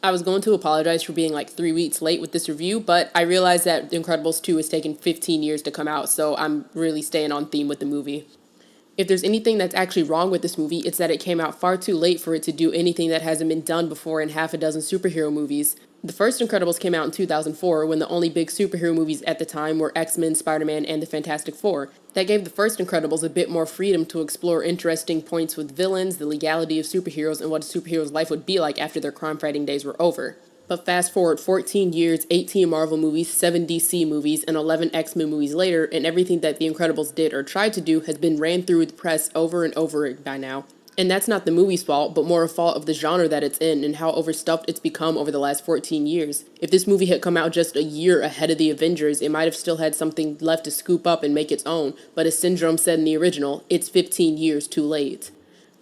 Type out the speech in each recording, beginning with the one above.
I was going to apologize for being like 3 weeks late with this review, but I realized that The Incredibles 2 has taken 15 years to come out, so I'm really staying on theme with the movie. If there's anything that's actually wrong with this movie, it's that it came out far too late for it to do anything that hasn't been done before in half a dozen superhero movies. The first Incredibles came out in 2004 when the only big superhero movies at the time were X-Men, Spider-Man, and the Fantastic Four. That gave the first Incredibles a bit more freedom to explore interesting points with villains, the legality of superheroes, and what a superhero's life would be like after their crime-fighting days were over. But fast forward 14 years, 18 Marvel movies, 7 DC movies, and 11 X-Men movies later, and everything that The Incredibles did or tried to do has been ran through the press over and over by now. And that's not the movie's fault, but more a fault of the genre that it's in and how overstuffed it's become over the last 14 years. If this movie had come out just a year ahead of the Avengers, it might have still had something left to scoop up and make its own, but as Syndrome said in the original, it's 15 years too late.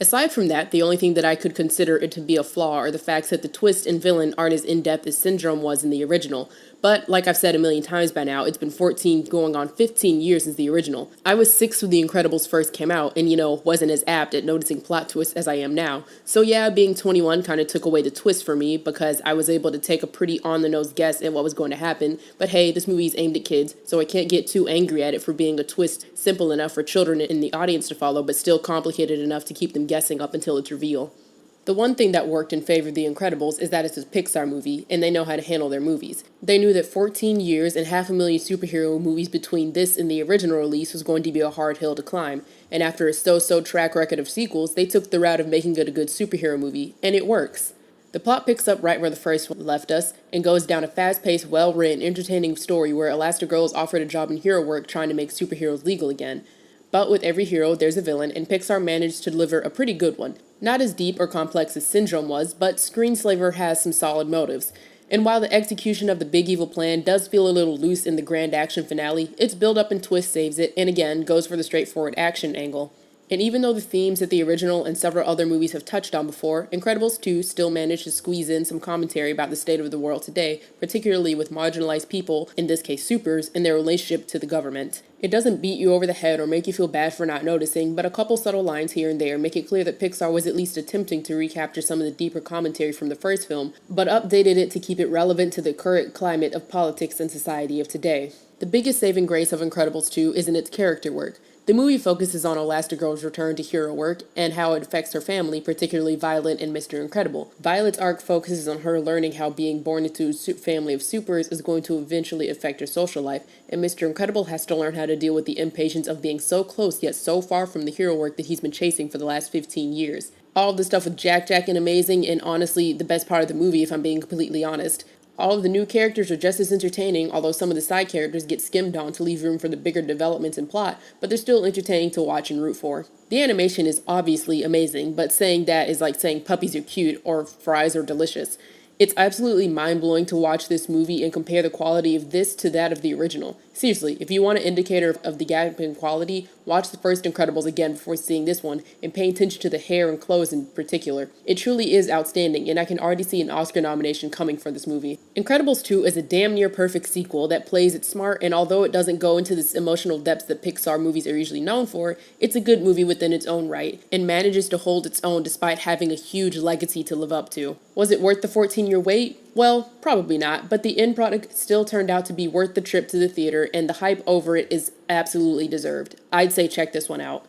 Aside from that, the only thing that I could consider it to be a flaw are the facts that the twist and villain aren't as in-depth as Syndrome was in the original. But, like I've said a million times by now, it's been 14 going on 15 years since the original. I was 6 when The Incredibles first came out, and wasn't as apt at noticing plot twists as I am now. So yeah, being 21 kind of took away the twist for me, because I was able to take a pretty on-the-nose guess at what was going to happen. But hey, this movie is aimed at kids, so I can't get too angry at it for being a twist simple enough for children in the audience to follow, but still complicated enough to keep them guessing up until its reveal. The one thing that worked in favor of The Incredibles is that it's a Pixar movie, and they know how to handle their movies. They knew that 14 years and 500,000 superhero movies between this and the original release was going to be a hard hill to climb, and after a so-so track record of sequels, they took the route of making it a good superhero movie, and it works. The plot picks up right where the first one left us, and goes down a fast-paced, well-written, entertaining story where Elastigirl is offered a job in hero work trying to make superheroes legal again. But with every hero, there's a villain, and Pixar managed to deliver a pretty good one. Not as deep or complex as Syndrome was, but Screenslaver has some solid motives. And while the execution of the big evil plan does feel a little loose in the grand action finale, its build-up and twist saves it, and again, goes for the straightforward action angle. And even though the themes that the original and several other movies have touched on before, Incredibles 2 still managed to squeeze in some commentary about the state of the world today, particularly with marginalized people, in this case supers, and their relationship to the government. It doesn't beat you over the head or make you feel bad for not noticing, but a couple subtle lines here and there make it clear that Pixar was at least attempting to recapture some of the deeper commentary from the first film, but updated it to keep it relevant to the current climate of politics and society of today. The biggest saving grace of Incredibles 2 is in its character work. The movie focuses on Elastigirl's return to hero work and how it affects her family, particularly Violet and Mr. Incredible. Violet's arc focuses on her learning how being born into a family of supers is going to eventually affect her social life, and Mr. Incredible has to learn how to deal with the impatience of being so close yet so far from the hero work that he's been chasing for the last 15 years. All of the stuff with Jack and amazing, and honestly the best part of the movie if I'm being completely honest. All of the new characters are just as entertaining, although some of the side characters get skimmed on to leave room for the bigger developments and plot, but they're still entertaining to watch and root for. The animation is obviously amazing, but saying that is like saying puppies are cute or fries are delicious. It's absolutely mind-blowing to watch this movie and compare the quality of this to that of the original. Seriously, if you want an indicator of the gap in quality, watch the first Incredibles again before seeing this one, and pay attention to the hair and clothes in particular. It truly is outstanding, and I can already see an Oscar nomination coming for this movie. Incredibles 2 is a damn near perfect sequel that plays it smart, and although it doesn't go into this emotional depths that Pixar movies are usually known for, it's a good movie within its own right, and manages to hold its own despite having a huge legacy to live up to. Was it worth the 14-year wait? Well, probably not, but the end product still turned out to be worth the trip to the theater, and the hype over it is absolutely deserved. I'd say check this one out.